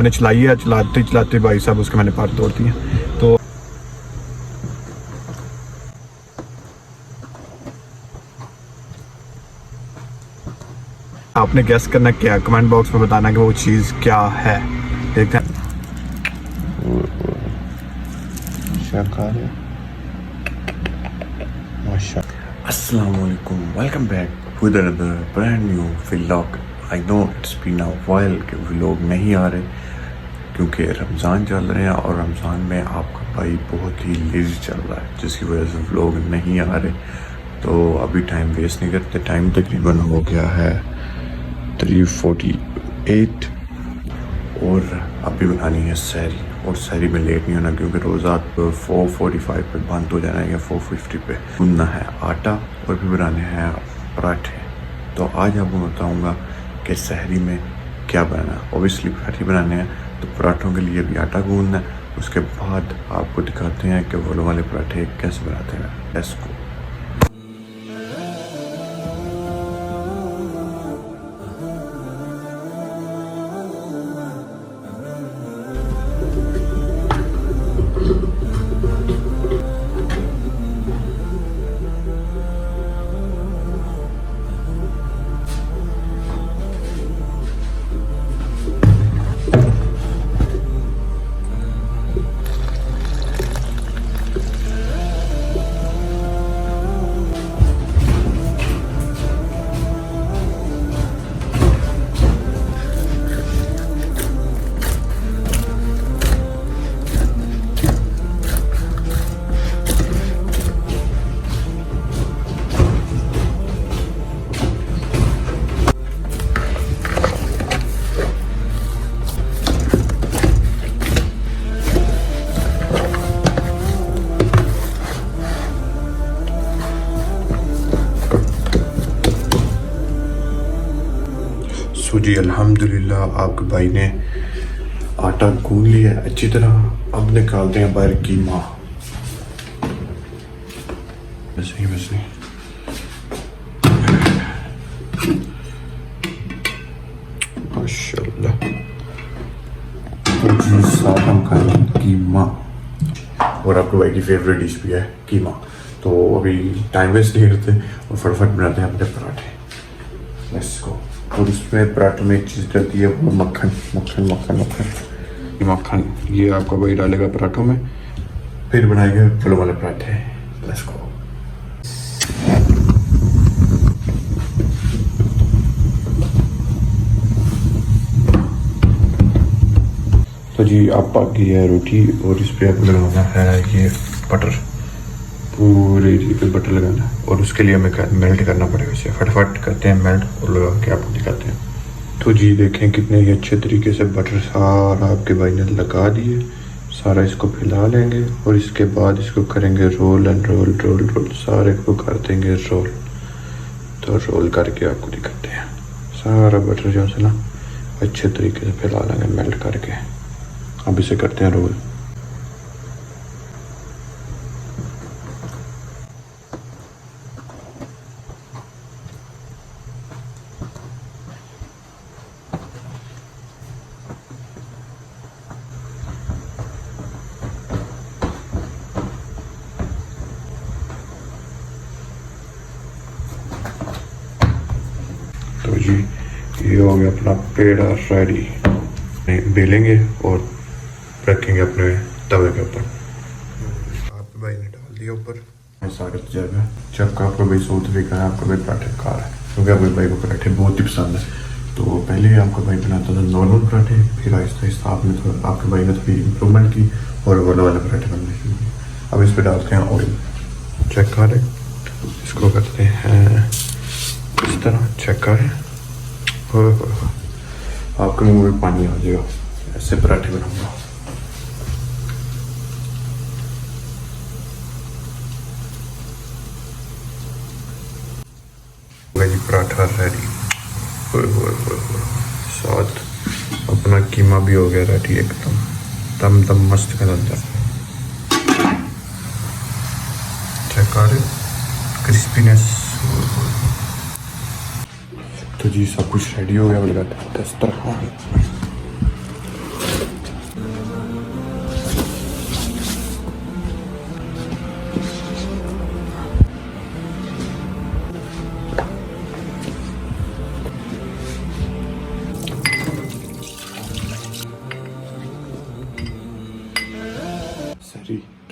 मैंने चलाई है, चलाते चलाते भाई साहब उसके मैंने पार तोड़ दिए। तो आपने गेस करना क्या, कमेंट बॉक्स में बताना कि वो चीज़ क्या है। देखते हैं Assalamu alaikum, welcome back with another brand new vlog. I know it's been a while कि vlog नहीं आ रहे क्योंकि रमज़ान चल रहे हैं और रमज़ान में आपका भाई बहुत ही लेज़ी चल रहा है जिसकी वजह से vlog नहीं आ रहे। तो अभी टाइम वेस्ट नहीं करते, टाइम तकरीबन हो गया है 3:48 और अभी बनानी है सहरी। और सहरी में लेट नहीं होना क्योंकि रोज़ा 4:45 पे बंद हो जाना है या 4:50 पे। गूंदना है आटा और भी बनाने हैं पराठे। तो आज आपको बताऊंगा कि सहरी में क्या बनाना है। ओबियसली पराठे बनाने हैं तो पराठों के लिए भी आटा गूंदना है। उसके बाद आपको दिखाते हैं कि वो वाले पराठे कैसे बनाते हैं। इसको जी अल्हम्दुलिल्लाह आपके भाई ने आटा गूंद लिया अच्छी तरह। अब निकालते हैं बाहर कीमा। बस नहीं माशाल्लाह। तो जी साथ हम खाएंगे कीमा और आपके भाई की फेवरेट डिश भी है कीमा। तो अभी टाइम वेस्ट नहीं करते और फटाफट बनाते हैं अपने पराठे। Let's go. और उसमें पराठे में एक चीज़ डलती है वो मक्खन मक्खन मक्खन मक्खन ये मक्खन ये आपका भाई डालेगा पराठों में, फिर बनाएंगे फलों वाले पराठे। Let's go. तो जी आप पक गई है रोटी और इस पर आपको लगाना है ये बटर, पूरे पे बटर लगाना है और उसके लिए हमें मेल्ट करना पड़ेगा। इसे फटाफट करते हैं मेल्ट और लगा के आपको दिखाते हैं। तो जी देखें कितने ही अच्छे तरीके से बटर सारा आपके भाई ने लगा दिए। सारा इसको फैला लेंगे और इसके बाद इसको करेंगे roll and roll roll roll, सारे को कर देंगे रोल। तो रोल करके आपको दिखाते हैं। सारा बटर जो है ना अच्छे तरीके से फैला लेंगे मेल्ट करके। अब इसे करते हैं रोल। तो जी ये हो गया अपना पेड़ा रेडी। बेलेंगे और रखेंगे अपने तवे के ऊपर। आपके भाई ने डाल दिया ऊपर सारे जगह। जब आपका भाई सऊदी अफ्रीका है, आपका भाई पराठे खा रहा है क्योंकि आपके भाई को पराठे बहुत ही पसंद है। तो पहले आपका भाई बनाता था नॉर्मल पराठे, फिर आहिस्ता आहिस्ता आपके भाई ने थोड़ी इम्प्रूवमेंट की और वाले पराठे बनने शुरू किए। अब इस पर डालते हैं ऑयल। चेक करें, इसको करते हैं इस तरह। चेक करें, आपके मुंह में पानी आ जाएगा। ऐसे पराठे बनाऊंगा। जी पराठा रेडी। साथ अपना कीमा भी हो गया रेडी एकदम दम दम मस्त का अंदर। चेक करें क्रिस्पीनेस। तो जी सब कुछ रेडी हो गया। बोलेगा दस्तरखान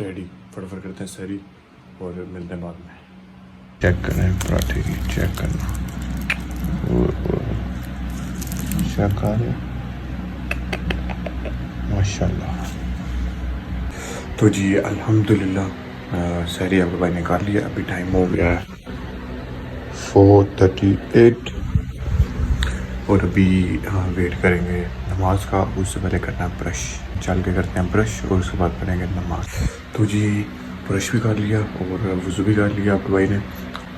रेडी, फटाफट करते हैं सरी और मिलते हैं बाद में। चेक करें पराठे की, चेक करना, चेक आ रहा माशाल्लाह। तो जी अल्हम्दुलिल्लाह सरी आपके भाई निकाल लिया। अभी टाइम हो गया है 4:38 और अभी वेट करेंगे नमाज का। उससे पहले करना है ब्रश, चल के करते हैं ब्रश और उसके बाद पढ़ेंगे नमाज। तो जी ब्रश भी कर लिया और वज़ू भी कर लिया आपके भाई ने।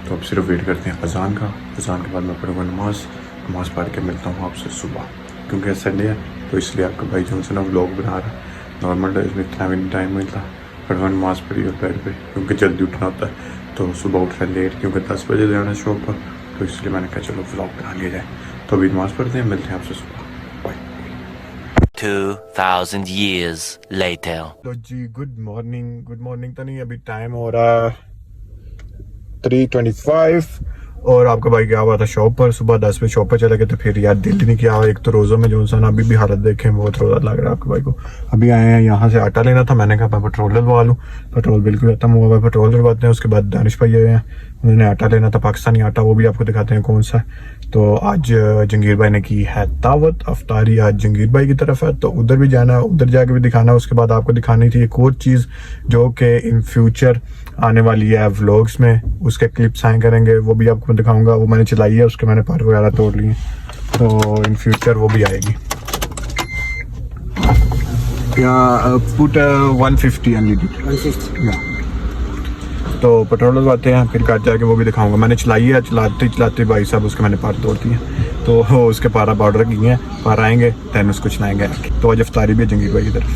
तो अब सिर्फ वेट करते हैं अज़ान का। अज़ान के बाद मैं पढ़ूँगा नमाज पढ़ के मिलता हूँ आपसे सुबह, क्योंकि संडे है तो इसलिए आपका भाई जो है ना व्लॉग बना रहा है। नॉर्मल डेज में इतना भी टाइम मिलता, फटाफट नमाज पढ़ी और बेड पे, क्योंकि जल्दी उठना होता है तो सुबह उठ रहे लेट, क्योंकि 10 बजे जाना शॉप पर, तो इसलिए मैंने कहा चलो व्लॉग बना लिया जाए। तो अभी नमाज पढ़ते हैं, मिलते हैं आपसे सुबह। 2000 years later. तो जी गुड मॉर्निंग तो नहीं, अभी टाइम हो रहा 3:25 और आपका भाई गया हुआ था शॉप पर। सुबह 10 बजे शॉप पर चले गए, तो फिर यार दिल ही नहीं किया। एक तो रोज़ों में जो इंसान अभी भी हालत देखें बहुत रोज़ा लग रहा है आपके भाई को। अभी आए हैं यहाँ से आटा लेना था, मैंने कहा मैं पेट्रोल डलवा लूँ, पेट्रोल बिल्कुल खत्म हुआ है, पेट्रोल डलवाते हैं। उसके बाद दानिश भाई आए हैं, उन्होंने आटा लेना था पाकिस्तानी आटा, वो भी आपको दिखाते हैं कौन सा है। तो आज जंगीर भाई ने की है दावत, अफ्तारी आज जंगीर भाई की तरफ है, तो उधर भी जाना है, उधर जाके भी दिखाना है। उसके बाद आपको दिखानी थी एक और चीज़ जो कि इन फ्यूचर आने वाली है व्लॉग्स में, उसके क्लिप्स आए करेंगे, वो भी आपको दिखाऊंगा। वो मैंने चलाई है, उसके मैंने पार्ट वगैरह तोड़ लिए, तो इन फ्यूचर वो भी आएगी। Put 150 unlimited 150। तो पेट्रोल डलवाते हैं, फिर घर जाके वो भी दिखाऊंगा। मैंने चलाई है, चलाते भाई साहब उसके मैंने पार तोड़ दिए, तो उसके पारा बॉर्डर की हैं, पार आएंगे दैन उसको चलाएंगे। तो आज अफ्तारी भी है जंगीर भाई की तरफ।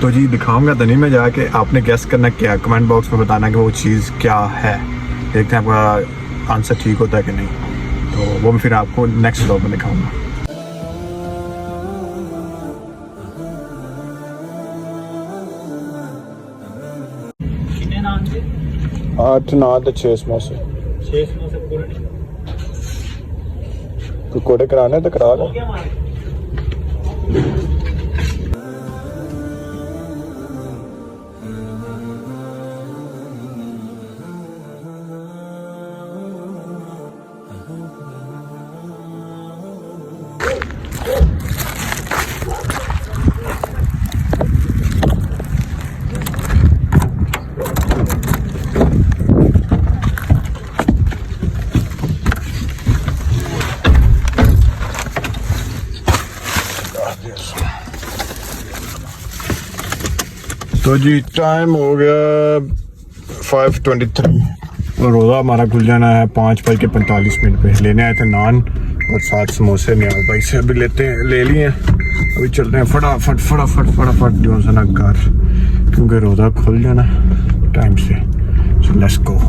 तो जी दिखाऊंगा तनी में जाके, आपने गेस करना क्या, कमेंट बॉक्स में बताना कि वो चीज़ क्या है। देखते हैं आपका आंसर ठीक होता है कि नहीं, तो वो भी फिर आपको नेक्स्ट व्लॉग में दिखाऊंगा। 8 नान ते 6 समोसे पूरे। तो कोड़े कराने तो करा लो। तो जी टाइम हो गया 5:23 और रोज़ा हमारा खुल जाना है 5:45 पे। लेने आए थे नान और 7 समोसे न्याल भाई से अभी ले लिए हैं। अभी चलते हैं फटाफट जो है ना घर, क्योंकि रोज़ा खुल जाना टाइम से। So let's go.